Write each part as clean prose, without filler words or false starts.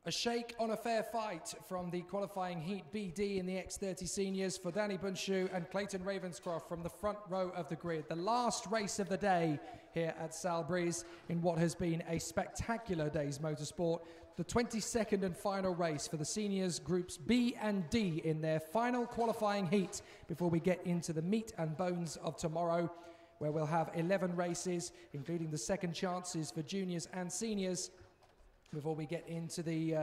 A shake on a fair fight from the qualifying heat BD in the X30 seniors for Danny Bunshu and Clayton Ravenscroft from the front row of the grid. The last race of the day here at Salbreeze in what has been a spectacular day's motorsport. The 22nd and final race for the seniors groups B and D in their final qualifying heat before we get into the meat and bones of tomorrow, where we'll have 11 races, including the second chances for juniors and seniors, before we get into the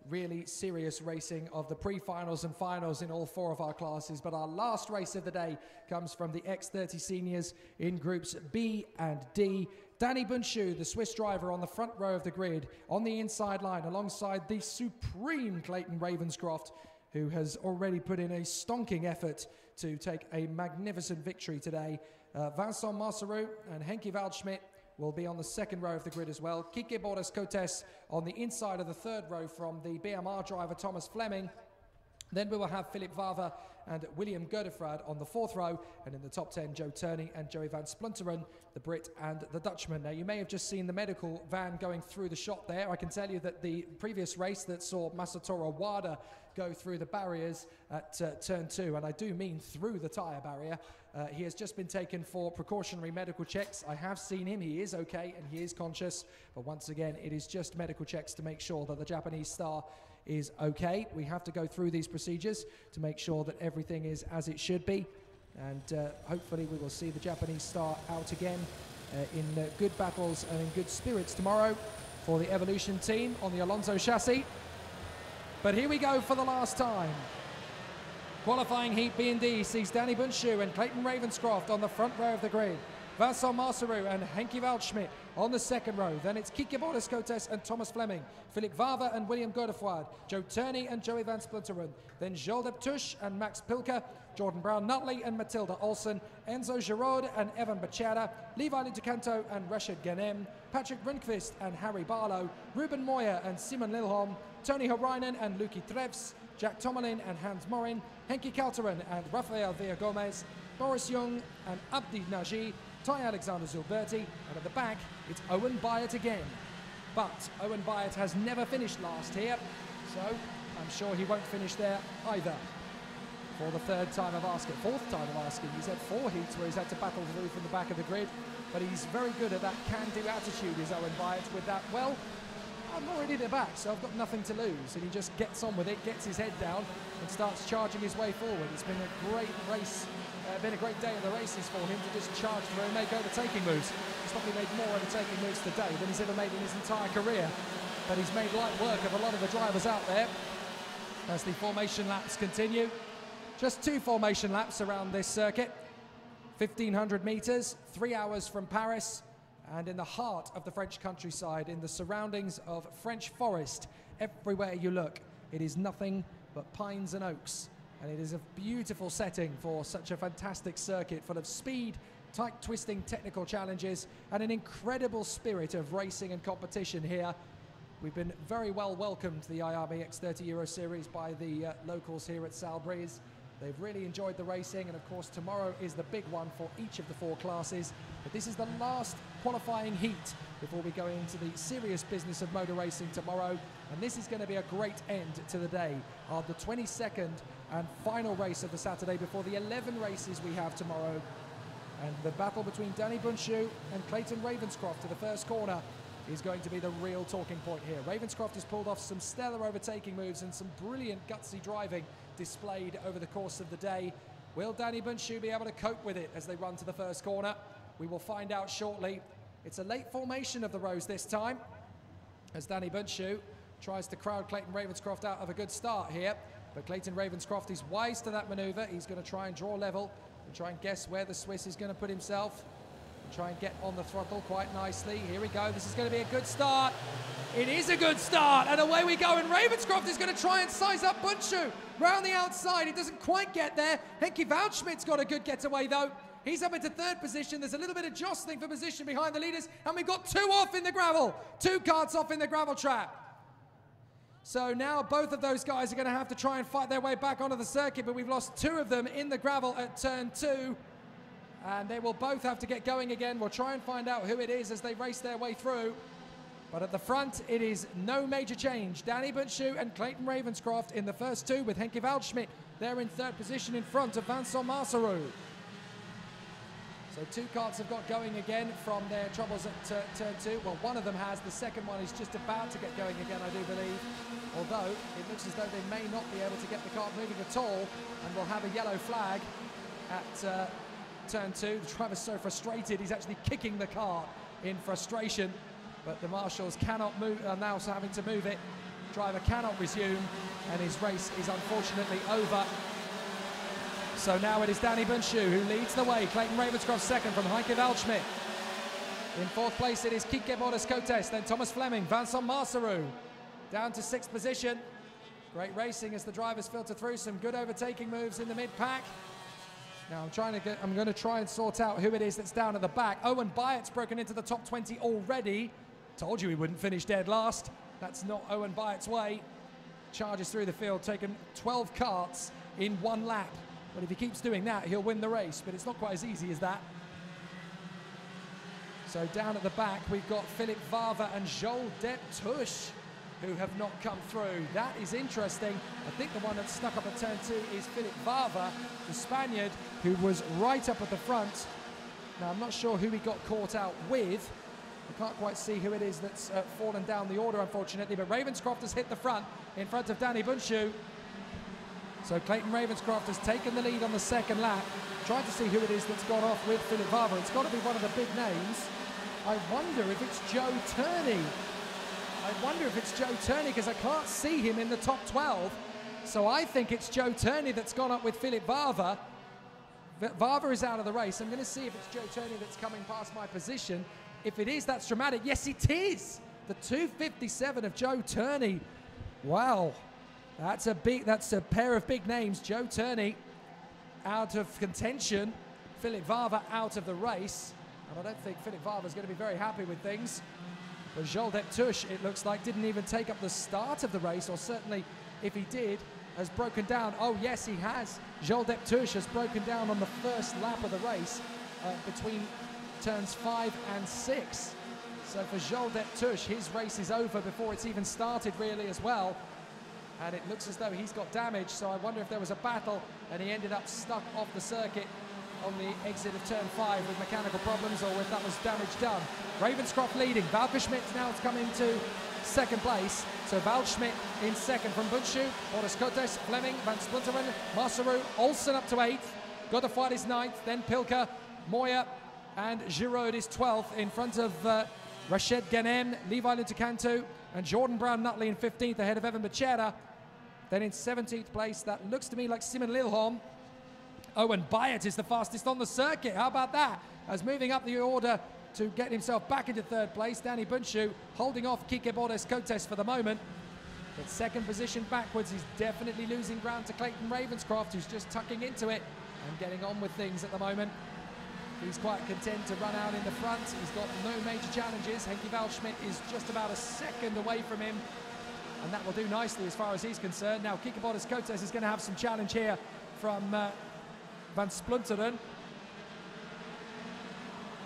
really serious racing of the pre-finals and finals in all four of our classes. But our last race of the day comes from the X30 seniors in groups B and D. Danny Bunshu, the Swiss driver, on the front row of the grid, on the inside line, alongside the supreme Clayton Ravenscroft, who has already put in a stonking effort to take a magnificent victory today. Vincent Marceau and Henki Waldschmidt will be on the second row of the grid as well. Kike Bordes-Cotes on the inside of the third row from the BMR driver Thomas Fleming. Then we will have Philip Vava and William Godefroid on the fourth row, and in the top 10, Joe Turney and Joey van Splunteren, the Brit and the Dutchman. Now, you may have just seen the medical van going through the shop there. I can tell you that the previous race that saw Masatoro Wada go through the barriers at turn 2, and I do mean through the tyre barrier, he has just been taken for precautionary medical checks. I have seen him, he is okay and he is conscious, but once again it is just medical checks to make sure that the Japanese star is okay. We have to go through these procedures to make sure that everything is as it should be, and hopefully we will see the Japanese star out again in good battles and in good spirits tomorrow for the Evolution team on the Alonso chassis. But here we go for the last time. Qualifying heat B and D sees Danny Bunshu and Clayton Ravenscroft on the front row of the grid. Vincent Marceau and Henki Waldschmidt on the second row. Then it's Kike Bordes-Cotes and Thomas Fleming, Philip Vava and William Godefroid, Joe Turney and Joey van Splunteren, then Joel Deptush and Max Pilker, Jordan Brown-Nutley and Matilda Olsen, Enzo Giraud and Evan Bachera, Levi Litucanto and Rashid Ghanem, Patrick Rundqvist and Harry Barlow, Ruben Moyer and Simon Lilholm, Tony Horainen and Luki Treves, Jack Tomalin and Hans Morin, Henki Kalteren and Rafael Villagomez, Boris Young and Abdi Naji, Ty Alexander Zilberti, and at the back, it's Owen Byatt again. But Owen Byatt has never finished last here, so I'm sure he won't finish there either. For the third time of asking, fourth time of asking, he's had 4 heats where he's had to battle through from the back of the grid, but he's very good at that can-do attitude, is Owen Byatt, with that, well, I'm already at the back, so I've got nothing to lose. And he just gets on with it, gets his head down, and starts charging his way forward. It's been a great race, been a great day of the races for him to just charge through and make overtaking moves. He's probably made more overtaking moves today than he's ever made in his entire career. But he's made light work of a lot of the drivers out there as the formation laps continue. Just 2 formation laps around this circuit. 1,500 meters, 3 hours from Paris, and in the heart of the French countryside, in the surroundings of French forest. Everywhere you look, it is nothing but pines and oaks. And it is a beautiful setting for such a fantastic circuit full of speed, tight twisting technical challenges, and an incredible spirit of racing and competition here. We've been very well welcomed to the IAME X30 Euro Series by the locals here at Salbreeze. They've really enjoyed the racing, and of course tomorrow is the big one for each of the 4 classes. But this is the last qualifying heat before we go into the serious business of motor racing tomorrow. And this is going to be a great end to the day of the 22nd and final race of the Saturday before the 11 races we have tomorrow. And the battle between Danny Bunshu and Clayton Ravenscroft to the first corner is going to be the real talking point here. Ravenscroft has pulled off some stellar overtaking moves and some brilliant gutsy driving displayed over the course of the day. Will Danny Bunshu be able to cope with it as they run to the first corner? We will find out shortly. It's a late formation of the rows this time, as Danny Bunshu tries to crowd Clayton Ravenscroft out of a good start here. But Clayton Ravenscroft is wise to that maneuver. He's going to try and draw level and try and guess where the Swiss is going to put himself. Try and get on the throttle quite nicely. Here we go. This is going to be a good start. It is a good start, and away we go. And Ravenscroft is going to try and size up Bunshu round the outside. He doesn't quite get there. Henki Waldschmidt's got a good getaway though. He's up into 3rd position. There's a little bit of jostling for position behind the leaders, and we've got 2 off in the gravel. 2 carts off in the gravel trap. So now both of those guys are going to have to try and fight their way back onto the circuit, but we've lost 2 of them in the gravel at turn 2. And they will both have to get going again. We'll try and find out who it is as they race their way through. But at the front, it is no major change. Danny Bundschuh and Clayton Ravenscroft in the first two, with Henke Waldschmidt there in third position in front of Vincent Marceau. So two karts have got going again from their troubles at turn two. Well, one of them has. The second one is just about to get going again, I do believe. Although it looks as though they may not be able to get the kart moving at all, and we'll have a yellow flag at turn two. The driver's so frustrated, he's actually kicking the kart in frustration. But the marshals cannot move, are now having to move it. Driver cannot resume, and his race is unfortunately over. So now it is Danny Bundschuh who leads the way. Clayton Ravenscroft second from Henke Waldschmidt. In fourth place it is Kike Bodas-Cotes, then Thomas Fleming, Vincent Marceau down to sixth position. Great racing as the drivers filter through, some good overtaking moves in the mid-pack. Now I'm going to try and sort out who it is that's down at the back. Owen Byatt's broken into the top 20 already. Told you he wouldn't finish dead last. That's not Owen Byatt's way. Charges through the field, taking 12 karts in one lap. But if he keeps doing that, he'll win the race, but it's not quite as easy as that. So down at the back, we've got Philippe Vava and Joel Deptush, who have not come through. That is interesting. I think the one that's stuck up at turn two is Philippe Vava, the Spaniard, who was right up at the front. Now, I'm not sure who he got caught out with. I can't quite see who it is that's fallen down the order, unfortunately, but Ravenscroft has hit the front in front of Danny Bundschuh. So Clayton Ravenscroft has taken the lead on the second lap. Trying to see who it is that's gone off with Philippe Vava. It's got to be one of the big names. I wonder if it's Joe Turney. Because I can't see him in the top 12. So I think it's Joe Turney that's gone up with Philippe Vava. Vava is out of the race. I'm going to see if it's Joe Turney that's coming past my position. If it is, that's dramatic. Yes, it is. The 257 of Joe Turney. Wow. That's a pair of big names. Joe Turney out of contention. Philippe Vava out of the race. And I don't think Philippe Vava is going to be very happy with things. But Joel Deptush, it looks like, didn't even take up the start of the race, or certainly, if he did, has broken down. Oh, yes, he has. Joel Deptush has broken down on the first lap of the race between turns 5 and 6. So for Joel Deptush, his race is over before it's even started, really, as well. And it looks as though he's got damage, so I wonder if there was a battle and he ended up stuck off the circuit on the exit of turn 5 with mechanical problems, or if that was damage done. Ravenscroft leading. Waldschmidt now to come into second place. So Waldschmidt in second from Bundschuh, Bodas-Cotes, Fleming, Van Splinteren, Marceau, Olsen up to 8th. Godefroid is 9th, then Pilker, Moya, and Giraud is 12th in front of Rached Ganem, Levi Lutecanto, and Jordan Brown Nutley in 15th ahead of Evan Becerra. Then in 17th place, that looks to me like Simon Lilholm. Owen Byatt is the fastest on the circuit. How about that? As moving up the order to get himself back into third place, Danny Bundschuh holding off Kike Bodas-Cotes for the moment. But second position backwards, he's definitely losing ground to Clayton Ravenscroft, who's just tucking into it and getting on with things at the moment. He's quite content to run out in the front. He's got no major challenges. Henke Waldschmidt is just about a second away from him, and that will do nicely as far as he's concerned. Now, Kike Bodas-Cotes is going to have some challenge here from Van Splinteren.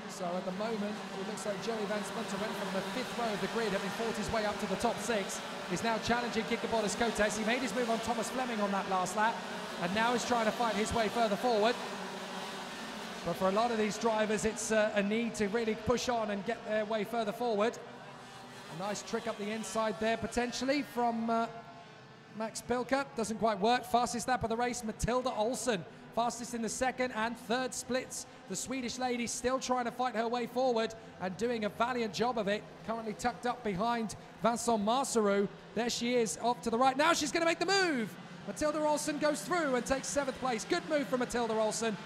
So at the moment, it looks like Joey Van Splinteren from the 5th row of the grid, having fought his way up to the top 6, is now challenging Kike Bodas-Cotes. He made his move on Thomas Fleming on that last lap, and now he's trying to fight his way further forward. But for a lot of these drivers, it's a need to really push on and get their way further forward. A nice trick up the inside there, potentially, from Max Pilker. Doesn't quite work. Fastest lap of the race, Matilda Olsen. Fastest in the second and third splits. The Swedish lady still trying to fight her way forward and doing a valiant job of it. Currently tucked up behind Vincent Marceau. There she is, off to the right. Now she's going to make the move. Matilda Olsen goes through and takes 7th place. Good move from Matilda Olsen,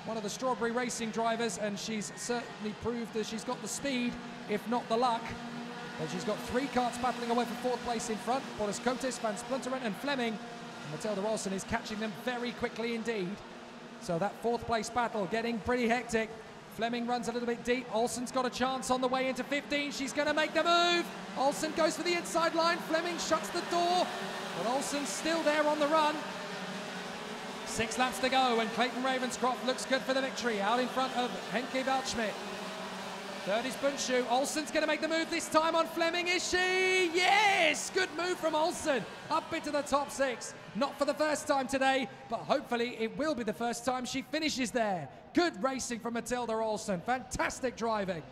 one of the Strawberry Racing drivers, and she's certainly proved that she's got the speed, if not the luck. But she's got 3 karts battling away for 4th place in front. Bodas-Cotes, Van Splinteren and Fleming. And Matilda Olsen is catching them very quickly indeed. So that 4th place battle getting pretty hectic. Fleming runs a little bit deep. Olsen's got a chance on the way into 15. She's going to make the move. Olsen goes for the inside line. Fleming shuts the door. But Olsen's still there on the run. 6 laps to go, and Clayton Ravenscroft looks good for the victory, out in front of Henke Waldschmidt. Third is Bunshu. Olsen's going to make the move this time on Fleming, is she? Yes! Good move from Olsen. Up into the top 6. Not for the first time today, but hopefully it will be the first time she finishes there. Good racing from Matilda Olsen. Fantastic driving.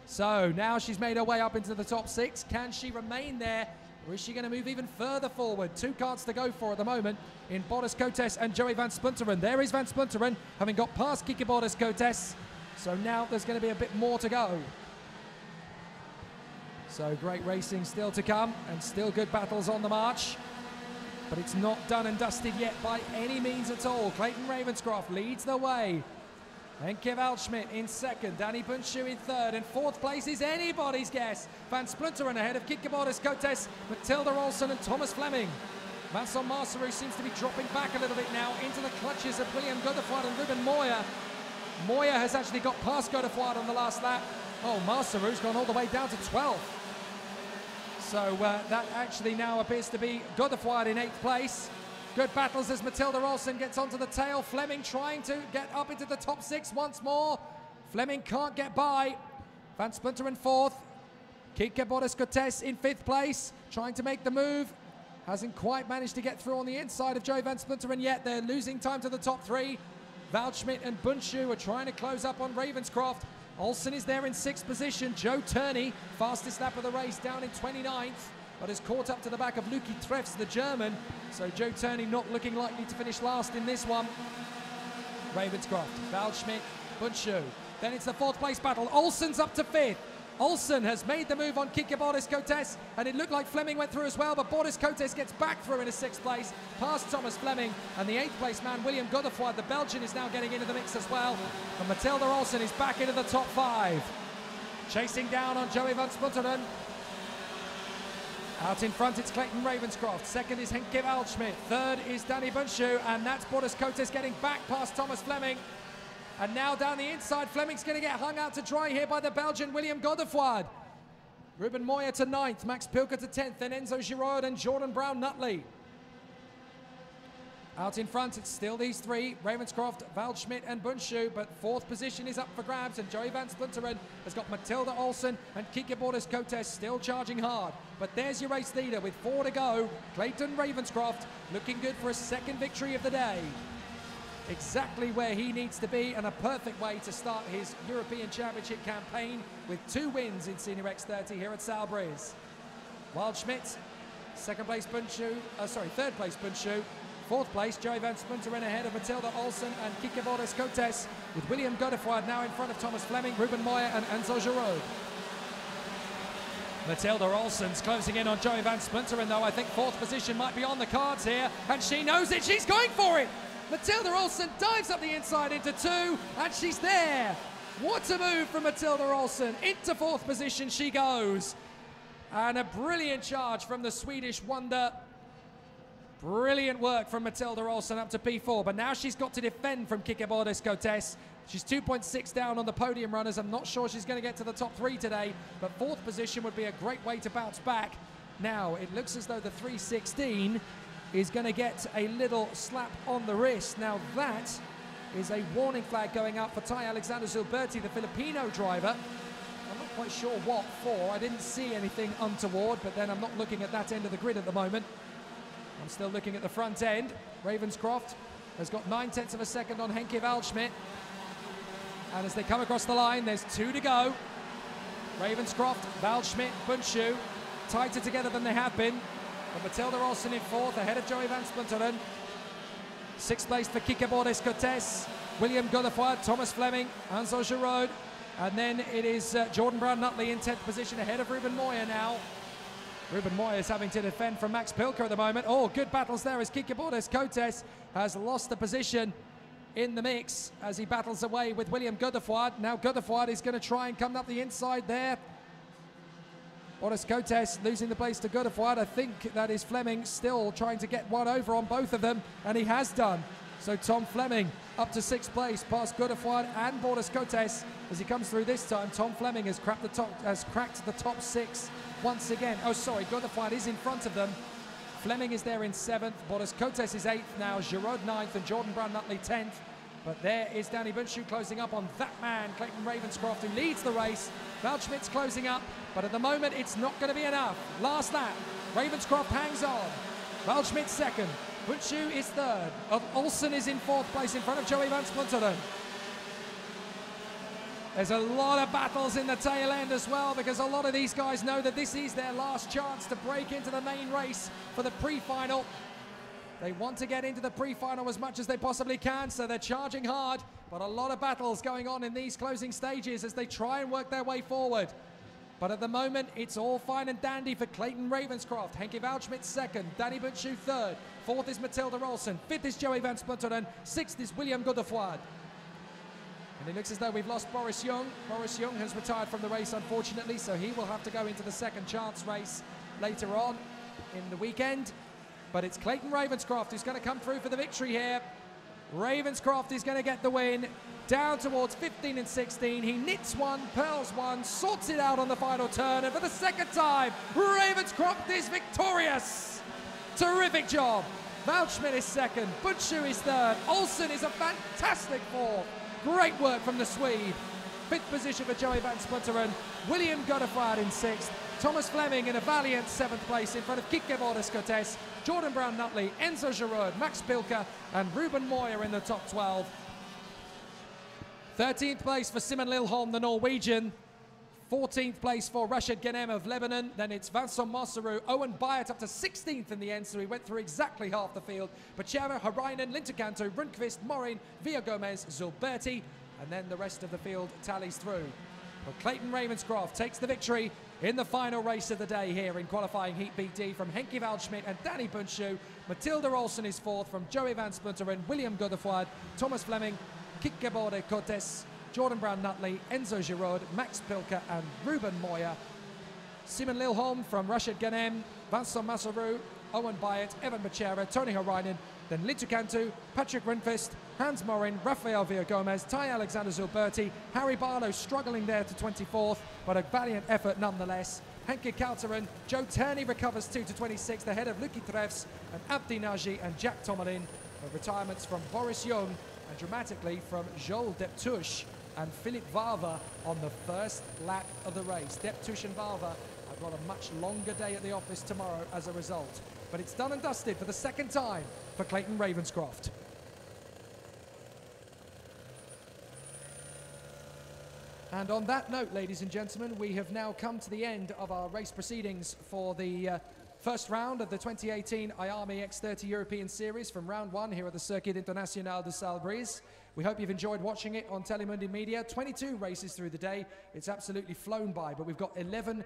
So now she's made her way up into the top 6. Can she remain there, or is she going to move even further forward? 2 cards to go for at the moment in Boris Cotes and Joey van Splunteren. There is van Splunteren, having got past Kiki Boris Cotes. So now there's going to be a bit more to go. So great racing still to come, and still good battles on the march. But it's not done and dusted yet by any means at all. Clayton Ravenscroft leads the way. Henke Waldschmidt in second, Danny Bunshu in third, and fourth place is anybody's guess. Van Splunteren ahead of Kiki Boris Cotes, Matilda Olsen and Thomas Fleming. Vincent Marceau seems to be dropping back a little bit now into the clutches of William Godefroid and Ruben Moya. Moya has actually got past Godefroid on the last lap. Oh, Marceau's gone all the way down to 12th. So that actually now appears to be Godefroid in 8th place. Good battles as Matilda Olsen gets onto the tail. Fleming trying to get up into the top 6 once more. Fleming can't get by. Van Splunteren 4th. Kike Boris Cotes in 5th place, trying to make the move. Hasn't quite managed to get through on the inside of Joey van Splunteren yet. They're losing time to the top 3. Waldschmidt and Bunshu are trying to close up on Ravenscroft. Olsen is there in 6th position. Joe Turney, fastest lap of the race, down in 29th, but has caught up to the back of Luki Treffs, the German. So Joe Turney not looking likely to finish last in this one. Ravenscroft, Waldschmidt, Bunshu. Then it's the 4th place battle. Olsen's up to 5th. Olsen has made the move on Kike Boris Cotes, and it looked like Fleming went through as well, but Boris Cotes gets back through in a 6th place, past Thomas Fleming, and the 8th place man, William Godefroid, the Belgian, is now getting into the mix as well, and Matilda Olsen is back into the top 5. Chasing down on Joey van Splunteren. Out in front, it's Clayton Ravenscroft. 2nd is Henke Waldschmidt. 3rd is Danny Bunshu, and that's Boris Cotes getting back past Thomas Fleming. And now down the inside, Fleming's going to get hung out to dry here by the Belgian William Godefroid. Ruben Moya to 9th, Max Pilker to 10th, then Enzo Giraud and Jordan Brown-Nutley. Out in front, it's still these 3, Ravenscroft, Waldschmidt and Bunshu, but 4th position is up for grabs, and Joey van Splunteren has got Matilda Olsen and Kike Boris Cotes still charging hard. But there's your race leader with 4 to go, Clayton Ravenscroft, looking good for a 2nd victory of the day. Exactly where he needs to be, and a perfect way to start his European Championship campaign with 2 wins in Senior X30 here at Salbris. Waldschmidt, 2nd place Bunshu, 3rd place Bunshu, 4th place Joey van Splunteren ahead of Matilda Olsen and Kike Boris Cotes, with William Godefroid now in front of Thomas Fleming, Ruben Moya and Enzo Giraud. Matilda Olsen's closing in on Joey van Splunteren, though. I think 4th position might be on the cards here, and she knows it. She's going for it. Matilda Olsen dives up the inside into 2, and she's there. What a move from Matilda Olsen. Into 4th position she goes. And a brilliant charge from the Swedish wonder. Brilliant work from Matilda Olsen up to P4, but now she's got to defend from Kike Boris Cotes. She's 2.6 down on the podium runners. I'm not sure she's going to get to the top 3 today, but 4th position would be a great way to bounce back. Now, it looks as though the 316 is going to get a little slap on the wrist. Now that is a warning flag going out for Ty Alexander Zilberti, the Filipino driver. I'm not quite sure what for. I didn't see anything untoward, but then I'm not looking at that end of the grid at the moment. I'm still looking at the front end. Ravenscroft has got 9/10 of a second on Henke Waldschmidt. And as they come across the line, there's 2 to go. Ravenscroft, Waldschmidt, Bunshu, tighter together than they have been. But Matilda Olsen in 4th, ahead of Joey van Splunteren. 6th place for Kike Boris Cotes, William Godefroid, Thomas Fleming, Enzo Giraud. And then it is Jordan Brown-Nutley in 10th position, ahead of Ruben Moya now. Ruben Moya is having to defend from Max Pilker at the moment. Oh, good battles there as Kike Boris Cotes has lost the position in the mix as he battles away with William Godefroid. Now Godefroid is going to try and come up the inside there. Boris Cotes losing the place to Godefroid. I think that is Fleming still trying to get one over on both of them, and he has done. So Tom Fleming up to 6th place, past Godefroid and Boris Cotes as he comes through this time. Tom Fleming has cracked the top 6 once again. Oh, sorry, Godefroid is in front of them. Fleming is there in 7th. Boris Cotes is 8th now. Giraud 9th and Jordan Brown-Nutley 10th. But there is Danny Bunshu closing up on that man, Clayton Ravenscroft, who leads the race. Waldschmidt's closing up, but at the moment it's not going to be enough. Last lap, Ravenscroft hangs on. Waldschmidt second, Bunshu is third. Olsen is in fourth place in front of Joey van Splunteren. There's a lot of battles in the tail end as well, because a lot of these guys know that this is their last chance to break into the main race for the pre-final. They want to get into the pre-final as much as they possibly can, so they're charging hard, but a lot of battles going on in these closing stages as they try and work their way forward. But at the moment, it's all fine and dandy for Clayton Ravenscroft. Henke Waldschmidt second, Danny Bunshu third, fourth is Matilda Olsen, fifth is Joey van Splunteren, sixth is William Godefroid. And it looks as though we've lost Boris Young. Boris Young has retired from the race, unfortunately, so he will have to go into the second chance race later on in the weekend. But it's Clayton Ravenscroft who's going to come through for the victory here. Ravenscroft is going to get the win. Down towards 15 and 16. He knits one, pearls one, sorts it out on the final turn. And for the second time, Ravenscroft is victorious. Terrific job. Waldschmidt is second. Bunshu is third. Olsen is a fantastic fourth. Great work from the Swede. Fifth position for Joey van Splunteren. William Godefroid in sixth. Thomas Fleming in a valiant seventh place in front of Kike Bordes-Cortes, Jordan Brown-Nutley, Enzo Giroud, Max Pilke and Ruben Moyer in the top 12. 13th place for Simon Lilholm, the Norwegian. 14th place for Rashid Ghanem of Lebanon. Then it's Vincent Masseroux, Owen Bayat up to 16th in the end, so he went through exactly half the field. Bachera, Harainen, Linterkanto, Rundqvist, Morin, Villagomez, Zulberti, and then the rest of the field tallies through. But Clayton Ravenscroft takes the victory in the final race of the day here in qualifying Heat BD from Henke Waldschmidt and Danny Bunshu. Matilda Olsen is fourth from Joey van Splunteren, William Godefroid, Thomas Fleming, Kike Bordes-Cortes, Jordan Brown-Nutley, Enzo Giroud, Max Pilke and Ruben Moyer. Simon Lilholm from Rashid Ghanem, Vincent Masseroux, Owen Bayat, Evan Bachera, Tony Harainen, then Linterkanto, Patrick Rundqvist, Hans Morin, Rafael Villagomez, Ty Alexander Zulberti, Harry Barlow struggling there to 24th, but a valiant effort nonetheless. Henke Kalteren, Joe Turney recovers 2 to 26th ahead of Lucky Treves and Abdi Nagy and Jack Tomalin. Retirements from Boris Young and dramatically from Joel Deptuche and Philip Varva on the first lap of the race. Deptuche and Varva have got a much longer day at the office tomorrow as a result. But it's done and dusted for the second time for Clayton Ravenscroft. And on that note, ladies and gentlemen, we have now come to the end of our race proceedings for the first round of the 2018 IAME X30 European Series from round one here at the Circuit International de Salbris. We hope you've enjoyed watching it on Telemundi Media. 22 races through the day. It's absolutely flown by, but we've got 11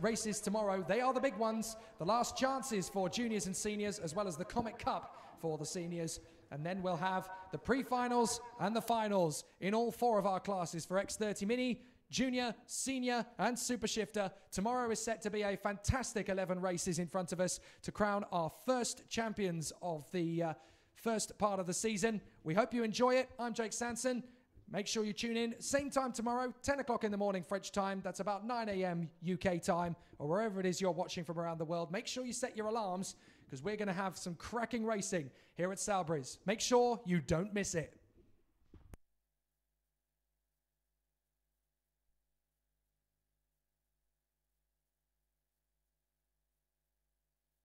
races tomorrow. They are the big ones. The last chances for juniors and seniors, as well as the Comet Cup for the seniors. And then we'll have the pre-finals and the finals in all 4 of our classes for X30 Mini, Junior, Senior and Super Shifter. Tomorrow is set to be a fantastic 11 races in front of us to crown our first champions of the first part of the season. We hope you enjoy it. I'm Jake Sanson. Make sure you tune in. Same time tomorrow, 10 o'clock in the morning French time. That's about 9 a.m. UK time, or wherever it is you're watching from around the world. Make sure you set your alarms, because we're going to have some cracking racing here at Salbris. Make sure you don't miss it.